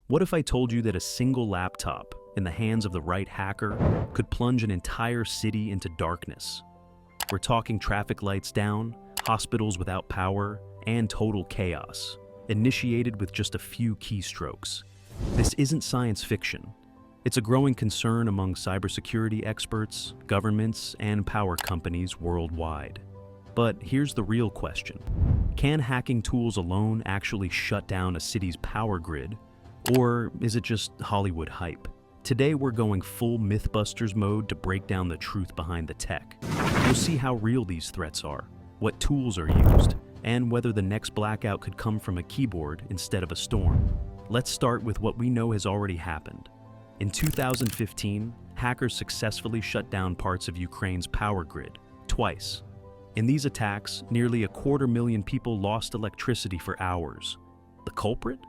What if I told you that a single laptop in the hands of the right hacker could plunge an entire city into darkness? We're talking traffic lights down, hospitals without power, and total chaos, initiated with just a few keystrokes. This isn't science fiction. It's a growing concern among cybersecurity experts, governments, and power companies worldwide. But here's the real question. Can hacking tools alone actually shut down a city's power grid? Or is it just Hollywood hype? Today we're going full Mythbusters mode to break down the truth behind the tech. We'll see how real these threats are, what tools are used, and whether the next blackout could come from a keyboard instead of a storm. Let's start with what we know has already happened. In 2015, hackers successfully shut down parts of Ukraine's power grid, twice. In these attacks, nearly 250,000 people lost electricity for hours. The culprit?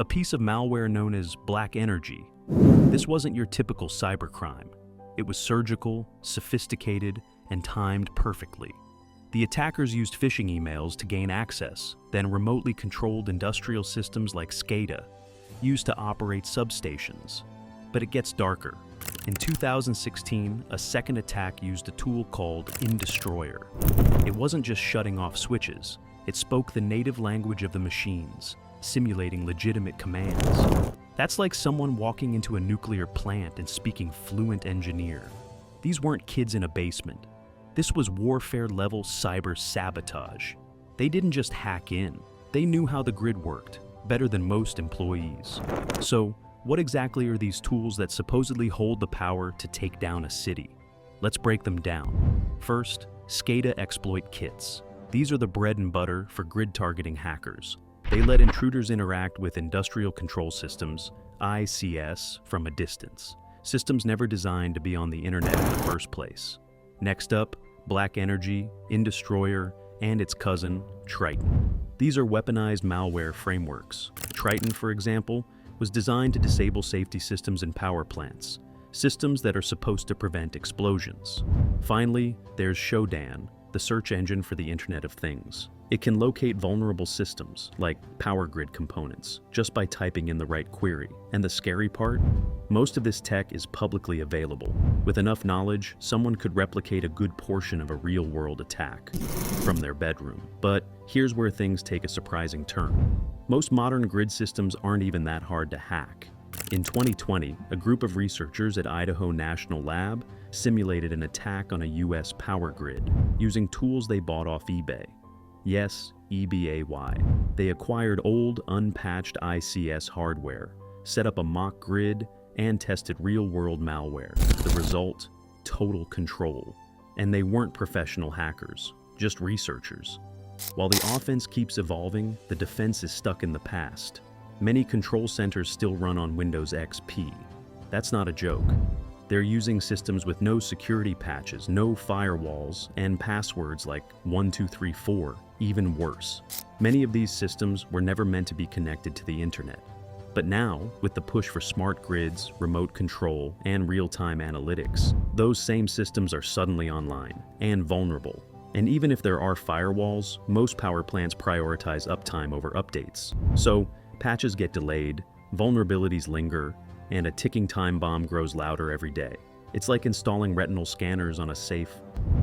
A piece of malware known as black energy. This wasn't your typical cybercrime. It was surgical, sophisticated, and timed perfectly. The attackers used phishing emails to gain access, then remotely controlled industrial systems like SCADA, used to operate substations. But it gets darker. In 2016, a second attack used a tool called Indestroyer. It wasn't just shutting off switches, it spoke the native language of the machines, simulating legitimate commands. That's like someone walking into a nuclear plant and speaking fluent engineer. These weren't kids in a basement. This was warfare-level cyber sabotage. They didn't just hack in, they knew how the grid worked, better than most employees. So, what exactly are these tools that supposedly hold the power to take down a city? Let's break them down. First, SCADA exploit kits. These are the bread and butter for grid-targeting hackers. They let intruders interact with industrial control systems, ICS, from a distance. Systems never designed to be on the internet in the first place. Next up, Black Energy, Indestroyer, and its cousin, Triton. These are weaponized malware frameworks. Triton, for example, was designed to disable safety systems in power plants, systems that are supposed to prevent explosions. Finally, there's Shodan, the search engine for the Internet of Things. It can locate vulnerable systems, like power grid components, just by typing in the right query. And the scary part? Most of this tech is publicly available. With enough knowledge, someone could replicate a good portion of a real-world attack from their bedroom. But here's where things take a surprising turn. Most modern grid systems aren't even that hard to hack. In 2020, a group of researchers at Idaho National Lab simulated an attack on a US power grid using tools they bought off eBay. Yes, EBAY. They acquired old, unpatched ICS hardware, set up a mock grid, and tested real-world malware. The result? Total control. And they weren't professional hackers, just researchers. While the offense keeps evolving, the defense is stuck in the past. Many control centers still run on Windows XP. That's not a joke. They're using systems with no security patches, no firewalls, and passwords like 1234, even worse. Many of these systems were never meant to be connected to the internet. But now, with the push for smart grids, remote control, and real-time analytics, those same systems are suddenly online and vulnerable. And even if there are firewalls, most power plants prioritize uptime over updates. So, patches get delayed, vulnerabilities linger, and a ticking time bomb grows louder every day. It's like installing retinal scanners on a safe,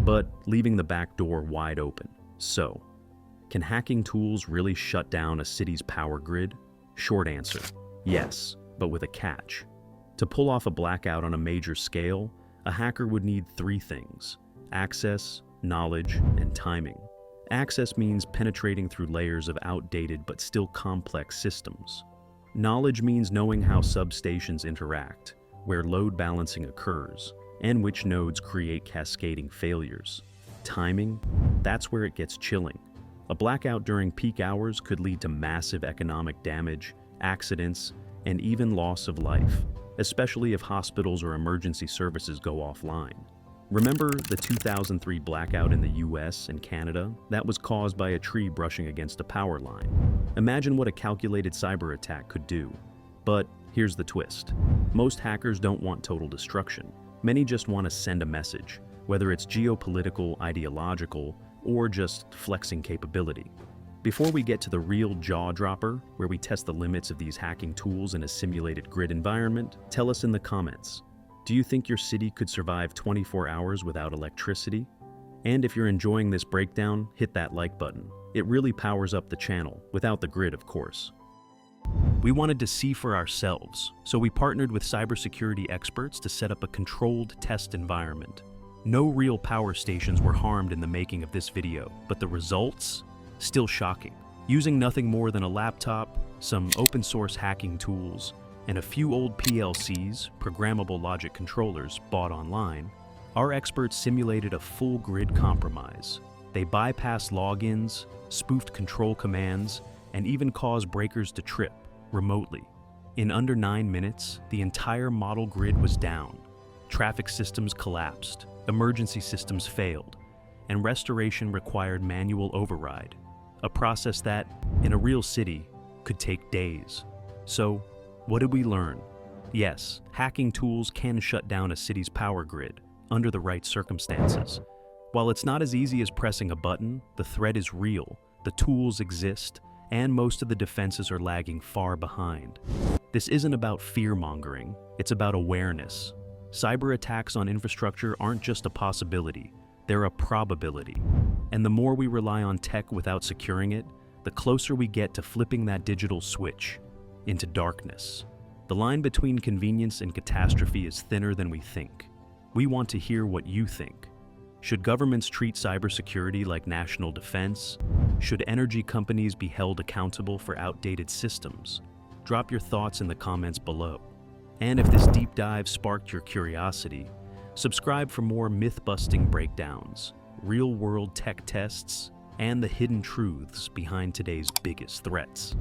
but leaving the back door wide open. So, can hacking tools really shut down a city's power grid? Short answer, yes, but with a catch. To pull off a blackout on a major scale, a hacker would need three things: access, knowledge, and timing. Access means penetrating through layers of outdated but still complex systems. Knowledge means knowing how substations interact, where load balancing occurs, and which nodes create cascading failures. Timing? That's where it gets chilling. A blackout during peak hours could lead to massive economic damage, accidents, and even loss of life, especially if hospitals or emergency services go offline. Remember the 2003 blackout in the US and Canada? That was caused by a tree brushing against a power line. Imagine what a calculated cyber attack could do. But here's the twist. Most hackers don't want total destruction. Many just want to send a message, whether it's geopolitical, ideological, or just flexing capability. Before we get to the real jaw-dropper, where we test the limits of these hacking tools in a simulated grid environment, tell us in the comments, do you think your city could survive 24 hours without electricity? And if you're enjoying this breakdown, hit that like button. It really powers up the channel, without the grid, of course. We wanted to see for ourselves, so we partnered with cybersecurity experts to set up a controlled test environment. No real power stations were harmed in the making of this video, but the results? Still shocking. Using nothing more than a laptop, some open source hacking tools, and a few old PLCs, programmable logic controllers, bought online, our experts simulated a full grid compromise. They bypassed logins, spoofed control commands, and even caused breakers to trip remotely. In under 9 minutes, the entire model grid was down. Traffic systems collapsed, emergency systems failed, and restoration required manual override, a process that, in a real city, could take days. So, what did we learn? Yes, hacking tools can shut down a city's power grid under the right circumstances. While it's not as easy as pressing a button, the threat is real, the tools exist, and most of the defenses are lagging far behind. This isn't about fear-mongering, it's about awareness. Cyber attacks on infrastructure aren't just a possibility, they're a probability. And the more we rely on tech without securing it, the closer we get to flipping that digital switch into darkness. The line between convenience and catastrophe is thinner than we think. We want to hear what you think. Should governments treat cybersecurity like national defense? Should energy companies be held accountable for outdated systems? Drop your thoughts in the comments below. And if this deep dive sparked your curiosity, subscribe for more myth-busting breakdowns, real-world tech tests, and the hidden truths behind today's biggest threats.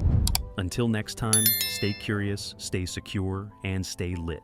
Until next time, stay curious, stay secure, and stay lit.